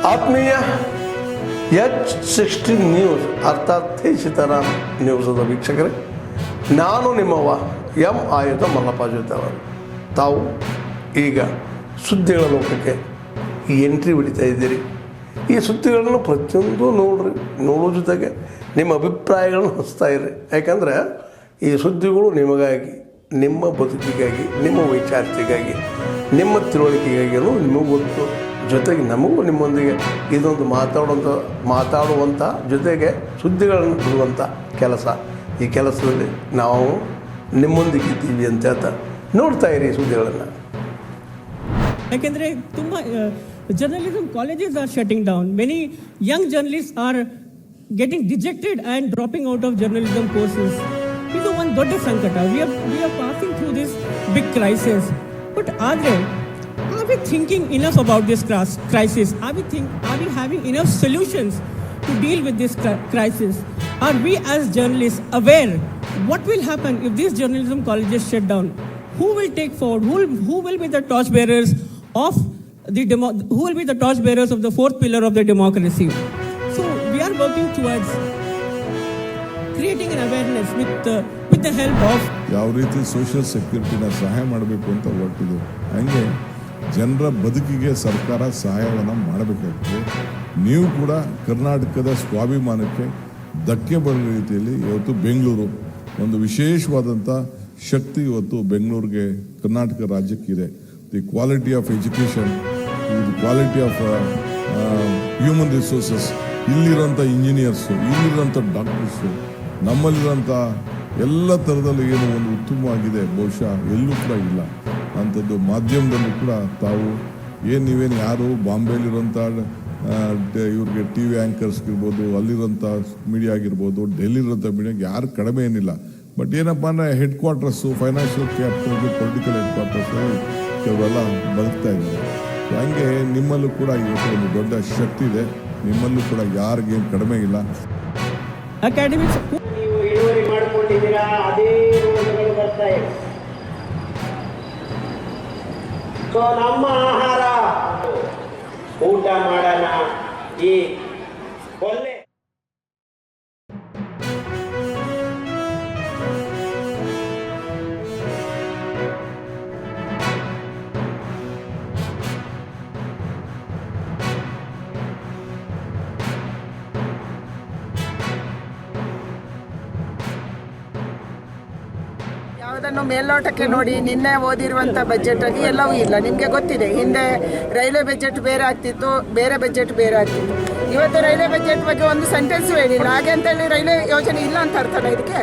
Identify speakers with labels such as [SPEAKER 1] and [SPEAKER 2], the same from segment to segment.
[SPEAKER 1] ಆತ್ಮೀಯ H16 news ಅರ್ಥಾತ್ ಸೀತಾರಾಮ್ ನ್ಯೂಸದ ವೀಕ್ಷಕರೇ, ನಾನು ನಿಮ್ಮವ ಎಂ ಆಯುಧ ಮಲ್ಲಪ್ಪ ಜೊತೆವರು. ತಾವು ಈಗ ಸುದ್ದಿಗಳ ಲೋಕಕ್ಕೆ ಎಂಟ್ರಿ ಹೊಡಿತಾ ಇದ್ದೀರಿ. ಈ ಸುದ್ದಿಗಳನ್ನು ಪ್ರತಿಯೊಂದು ನೋಡೋ ಜೊತೆಗೆ ನಿಮ್ಮ ಅಭಿಪ್ರಾಯಗಳನ್ನು ಹಂಚ್ತಾ ಇರಿ. ಯಾಕಂದರೆ ಈ ಸುದ್ದಿಗಳು ನಿಮಗಾಗಿ, ನಿಮ್ಮ ಬದುಕಿಗಾಗಿ, ನಿಮ್ಮ ವೈಚಾರಿಕೆಗಾಗಿ, ನಿಮ್ಮ ತಿಳುವಳಿಕೆಗಾಗಿಯೂ ನಿಮಗೂ ಗೊತ್ತು. ಜೊತೆಗೆ ನಮಗೂ ನಿಮ್ಮೊಂದಿಗೆ ಇದೊಂದು ಮಾತಾಡುವಂಥ ಜೊತೆಗೆ ಸುದ್ದಿಗಳನ್ನು ಬಿಡುವಂಥ ಕೆಲಸ. ಈ ಕೆಲಸದಲ್ಲಿ ನಾವು ನಿಮ್ಮೊಂದಿಗೆ ಇದ್ದೀವಿ ಅಂತ ಹೇಳ್ತಾ ನೋಡ್ತಾ ಇರಿ ಸುದ್ದಿಗಳನ್ನು.
[SPEAKER 2] ಯಾಕೆಂದರೆ ತುಂಬ journalism colleges are shutting down. Many young journalist are getting dejected and dropping out of journalism courses. ಇದು ಒಂದು ದೊಡ್ಡ ಸಂಕಟ. We are passing through this big crisis. But ಆದರೆ are we thinking enough about this crisis? Are we having enough solutions to deal with this crisis? Are we as journalists aware what will happen if these journalism colleges shut down? Who will take forward? Who will be the torchbearers of who will be the torchbearers of the fourth pillar of the democracy? So we are working towards creating an awareness with the help of
[SPEAKER 3] ಯಾವ ರೀತಿ social ಸೆಕ್ಯೂರಿಟಿನ ಸಹಾಯ ಮಾಡಬೇಕು ಅಂತ ಹೊರಟಿದೆ. ಹಂಗೆ ಜನರ ಬದುಕಿಗೆ ಸರ್ಕಾರ ಸಹಾಯವನ್ನು ಮಾಡಬೇಕಾಗ್ತದೆ. ನೀವು ಕೂಡ ಕರ್ನಾಟಕದ ಸ್ವಾಭಿಮಾನಕ್ಕೆ ಧಕ್ಕೆ ಬರೋ ರೀತಿಯಲ್ಲಿ ಇವತ್ತು ಬೆಂಗಳೂರು ಒಂದು ವಿಶೇಷವಾದಂಥ ಶಕ್ತಿ ಇವತ್ತು ಬೆಂಗಳೂರಿಗೆ, ಕರ್ನಾಟಕ ರಾಜ್ಯಕ್ಕಿದೆ. The quality of education, the quality of human resources, ಇಲ್ಲಿರೋಂಥ ಇಂಜಿನಿಯರ್ಸು, ಇಲ್ಲಿರೋಂಥ ಡಾಕ್ಟರ್ಸು, ನಮ್ಮಲ್ಲಿರೋಂಥ ಎಲ್ಲ ಥರದಲ್ಲೂ ಏನು ಒಂದು ಉತ್ತಮವಾಗಿದೆ, ಬಹುಶಃ ಎಲ್ಲೂ ಕೂಡ ಇಲ್ಲ ಅಂಥದ್ದು. ಮಾಧ್ಯಮದಲ್ಲೂ ಕೂಡ ತಾವು ನೀವೇನು ಯಾರು ಬಾಂಬೆಲಿರೋಂಥ ಇವ್ರಿಗೆ ಟಿ ವಿ ಆ್ಯಂಕರ್ಸ್ಗಿರ್ಬೋದು, ಅಲ್ಲಿರೋಂಥ ಮೀಡಿಯಾ ಆಗಿರ್ಬೋದು, ಡೆಲ್ಲಿಲಿರೋಂಥ ಮೀಡಿಯಾಗೆ ಯಾರು ಕಡಿಮೆ ಏನಿಲ್ಲ. ಬಟ್ ಏನಪ್ಪ ಅಂದರೆ head quarters, financial capital, political head quarters ಕೆಲವೆಲ್ಲ ಬದುಕ್ತಾ ಇದ್ದಾರೆ. ಹಂಗೆ ನಿಮ್ಮಲ್ಲೂ ಕೂಡ ಇವತ್ತು ಒಂದು ದೊಡ್ಡ ಶಕ್ತಿ ಇದೆ. ನಿಮ್ಮಲ್ಲೂ ಕೂಡ ಯಾರಿಗೇನು ಕಡಿಮೆ ಇಲ್ಲ.
[SPEAKER 2] ಅಕಾಡೆಮಿಕ್ಸ್
[SPEAKER 4] ನೀವು ಇಳುವರಿ ಮಾಡಿಕೊಂಡಿದ್ದೀರಾ, ಅದೇ ರೋಗಗಳು ಬರ್ತಾ ಇದೆ. ಸೊ ನಮ್ಮ ಆಹಾರ ಊಟ ಮಾಡೋಣ, ಈ ಒಳ್ಳೆ
[SPEAKER 5] ಯಾವುದನ್ನು ಮೇಲ್ನೋಟಕ್ಕೆ ನೋಡಿ ನಿನ್ನೆ ಓದಿರುವಂಥ ಬಜೆಟಲ್ಲಿ ಎಲ್ಲವೂ ಇಲ್ಲ. ನಿಮಗೆ ಗೊತ್ತಿದೆ, ಹಿಂದೆ ರೈಲ್ವೆ ಬಜೆಟ್ ಬೇರೆ ಆಗ್ತಿತ್ತು, ಬೇರೆ ಬಜೆಟ್ ಬೇರೆ ಆಗ್ತಿತ್ತು. ಇವತ್ತು ರೈಲ್ವೆ ಬಜೆಟ್ ಬಗ್ಗೆ ಒಂದು ಸೆಂಟೆನ್ಸು ಹೇಳಿಲ್ಲ. ಹಾಗೆ ಅಂತೇಳಿ ರೈಲ್ವೆ ಯೋಜನೆ ಇಲ್ಲ ಅಂತ ಅರ್ಥನ ಇದಕ್ಕೆ?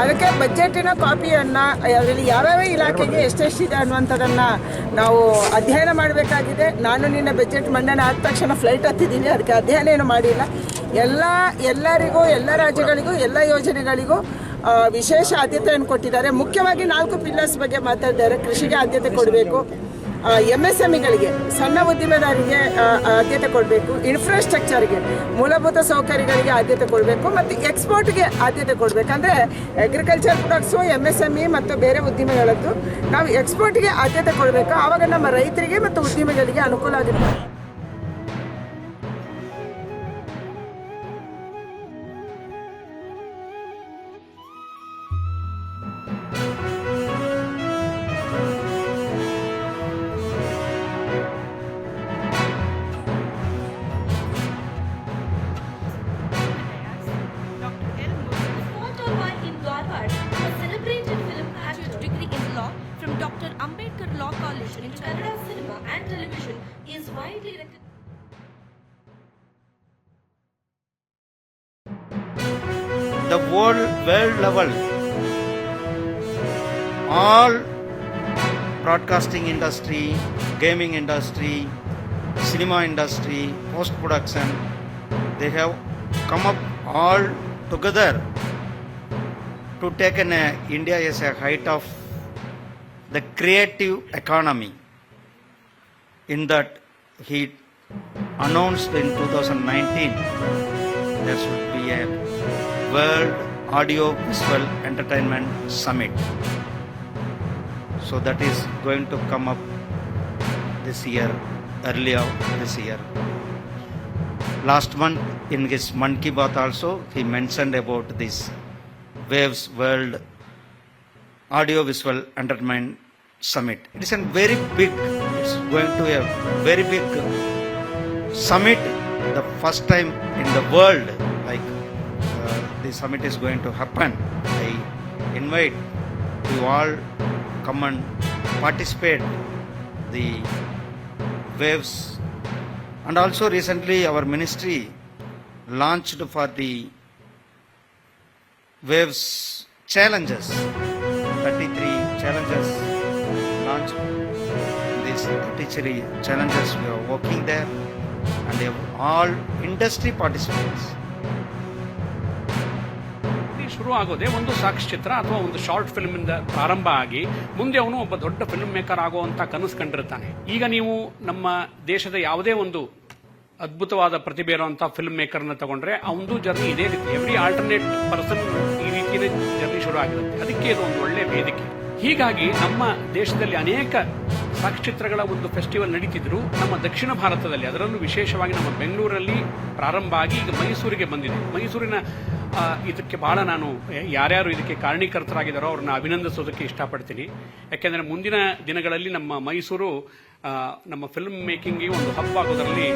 [SPEAKER 5] ಅದಕ್ಕೆ ಬಜೆಟಿನ ಕಾಪಿಯನ್ನು ಅದರಲ್ಲಿ ಯಾವ್ಯಾವ ಇಲಾಖೆಗೆ ಎಷ್ಟೆಷ್ಟಿದೆ ಅನ್ನುವಂಥದ್ದನ್ನು ನಾವು ಅಧ್ಯಯನ ಮಾಡಬೇಕಾಗಿದೆ. ನಾನು ನಿನ್ನೆ ಬಜೆಟ್ ಮಂಡನೆ ಆದ ತಕ್ಷಣ ಫ್ಲೈಟ್ ಹತ್ತಿದ್ದೀನಿ, ಅದಕ್ಕೆ ಅಧ್ಯಯನ ಏನು ಮಾಡಿಲ್ಲ. ಎಲ್ಲರಿಗೂ, ಎಲ್ಲ ರಾಜ್ಯಗಳಿಗೂ, ಎಲ್ಲ ಯೋಜನೆಗಳಿಗೂ ವಿಶೇಷ ಆದ್ಯತೆಯನ್ನು ಕೊಟ್ಟಿದ್ದಾರೆ. ಮುಖ್ಯವಾಗಿ 4 ಪಿಲ್ಲರ್ಸ್ ಬಗ್ಗೆ ಮಾತಾಡಿದ್ದಾರೆ. ಕೃಷಿಗೆ ಆದ್ಯತೆ ಕೊಡಬೇಕು, MSMEಗಳಿಗೆ, ಸಣ್ಣ ಉದ್ದಿಮೆದಾರರಿಗೆ ಆದ್ಯತೆ ಕೊಡಬೇಕು, ಇನ್ಫ್ರಾಸ್ಟ್ರಕ್ಚರ್ಗೆ, ಮೂಲಭೂತ ಸೌಕರ್ಯಗಳಿಗೆ ಆದ್ಯತೆ ಕೊಡಬೇಕು, ಮತ್ತು ಎಕ್ಸ್ಪೋರ್ಟ್ಗೆ ಆದ್ಯತೆ ಕೊಡಬೇಕು. ಅಂದರೆ ಅಗ್ರಿಕಲ್ಚರ್ ಪ್ರಾಡಕ್ಟ್ಸು, MSME ಮತ್ತು ಬೇರೆ ಉದ್ದಿಮೆಗಳದ್ದು ನಾವು ಎಕ್ಸ್ಪೋರ್ಟ್ಗೆ ಆದ್ಯತೆ ಕೊಡಬೇಕು. ಆವಾಗ ನಮ್ಮ ರೈತರಿಗೆ ಮತ್ತು ಉದ್ದಿಮೆಗಳಿಗೆ ಅನುಕೂಲ ಆಗುತ್ತೆ.
[SPEAKER 6] Dr. Ambedkar Law College in Kannada cinema and television is widely recognized.
[SPEAKER 7] The world level, all broadcasting industry, gaming industry, cinema industry, post production, they have come up all together to take India as a height of the creative economy. In that he announced in 2019 there should be a World Audio Visual Entertainment Summit. So that is going to come up this year, early this year. last month in his Mann Ki Baat also, he mentioned about this Waves World Audio Visual Entertainment Summit. It is a very big, it's going to be a very big summit, the first time in the world, like the summit is going to happen. I invite you all come and participate the Waves. And also recently our ministry launched for the Waves challenges, 33 challenges launched. These 33 challenges we are working there, and they have all industry participants.
[SPEAKER 8] ಶುರು ಆಗೋದೇ ಒಂದು ಸಾಕ್ಷ್ಯಚಿತ್ರ ಅಥವಾ ಒಂದು short ಫಿಲ್ಮಿಂದ ಪ್ರಾರಂಭ ಆಗಿ ಮುಂದೆ ಅವನು ಒಬ್ಬ ದೊಡ್ಡ ಫಿಲ್ಮ್ ಮೇಕರ್ ಆಗುವಂತ ಕನಸು ಕಂಡಿರ್ತಾನೆ. ಈಗ ನೀವು ನಮ್ಮ ದೇಶದ ಯಾವುದೇ ಒಂದು ಅದ್ಭುತವಾದ ಪ್ರತಿಭೆ ಇರುವಂತಹ ಫಿಲ್ಮ್ ಮೇಕರ್ನ ತಗೊಂಡ್ರೆ ಅವನದು ಜರ್ನಿ ಇದೇ ರೀತಿ, ಎವ್ರಿ ಆಲ್ಟರ್ನೇಟ್ ಪರ್ಸನ್ ಈ ರೀತಿಯ ಜರ್ನಿ ಶುರು ಆಗಿರುತ್ತೆ. ಅದಕ್ಕೆ ಇದು ಒಂದು ಒಳ್ಳೆ ವೇದಿಕೆ. ಹೀಗಾಗಿ ನಮ್ಮ ದೇಶದಲ್ಲಿ ಅನೇಕ ಸಾಕ್ಷ್ಯಚಿತ್ರಗಳ ಒಂದು ಫೆಸ್ಟಿವಲ್ ನಡೀತಿದ್ರು. ನಮ್ಮ ದಕ್ಷಿಣ ಭಾರತದಲ್ಲಿ, ಅದರಲ್ಲೂ ವಿಶೇಷವಾಗಿ ನಮ್ಮ ಬೆಂಗಳೂರಲ್ಲಿ ಪ್ರಾರಂಭ ಆಗಿ ಈಗ ಮೈಸೂರಿಗೆ ಬಂದಿದೆ. ಮೈಸೂರಿನ ಇದಕ್ಕೆ ಬಹಳ ನಾನು ಯಾರ್ಯಾರು ಇದಕ್ಕೆ ಕಾರಣೀಕರ್ತರಾಗಿದ್ದಾರೋ ಅವ್ರನ್ನ ಅಭಿನಂದಿಸೋದಕ್ಕೆ ಇಷ್ಟಪಡ್ತೀನಿ. ಯಾಕೆಂದರೆ ಮುಂದಿನ ದಿನಗಳಲ್ಲಿ ನಮ್ಮ ಮೈಸೂರು ನಮ್ಮ ಫಿಲ್ಮ್ ಮೇಕಿಂಗ್ಗೆ ಒಂದು ಹಬ್ ಆಗೋದರಲ್ಲಿ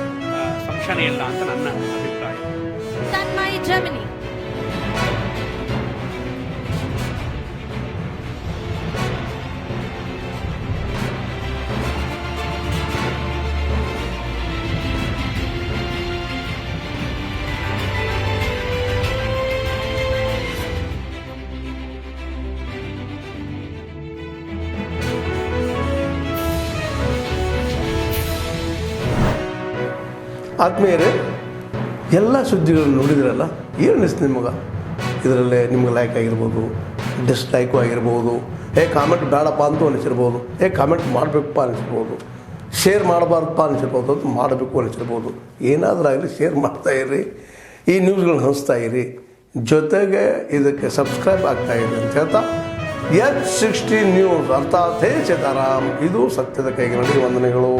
[SPEAKER 8] ಸಂಶಯನೇ ಇಲ್ಲ ಅಂತ ನನ್ನ ಅಭಿಪ್ರಾಯ.
[SPEAKER 6] Tanmay, Germany.
[SPEAKER 1] ಆತ್ಮೀಯರೇ, ಎಲ್ಲ ಸುದ್ದಿಗಳನ್ನು ನೋಡಿದ್ರಲ್ಲ, ಏನು ಅನಿಸ್ತು ನಿಮಗೆ? ಇದರಲ್ಲೇ ನಿಮ್ಗೆ ಲೈಕ್ ಆಗಿರ್ಬೋದು, ಡಿಸ್ಲೈಕು ಆಗಿರ್ಬೋದು, ಕಾಮೆಂಟ್ ಬೇಡಪ್ಪ ಅಂತೂ ಅನಿಸಿರ್ಬೋದು, ಕಾಮೆಂಟ್ ಮಾಡಬೇಕಪ್ಪ ಅನಿಸಿರ್ಬೋದು, ಶೇರ್ ಮಾಡಬಾರ್ದಪ್ಪ ಅನಿಸಿರ್ಬೋದು, ಅದು ಮಾಡಬೇಕು ಅನಿಸಿರ್ಬೋದು. ಏನಾದರೂ ಆಗಲಿ ಶೇರ್ ಮಾಡ್ತಾಯಿರಿ, ಈ ನ್ಯೂಸ್ಗಳನ್ನ ಹಂಚ್ತಾ ಇರಿ, ಜೊತೆಗೆ ಇದಕ್ಕೆ ಸಬ್ಸ್ಕ್ರೈಬ್ ಆಗ್ತಾಯಿರಿ ಅಂತ ಹೇಳ್ತಾ H16 ನ್ಯೂಸ್ ಅರ್ಥಾತ್ ಹೇ ಸೀತಾರಾಮ್, ಇದು ಸತ್ಯದ ಕೈಗೆ ನಡಿ. ವಂದನೆಗಳು.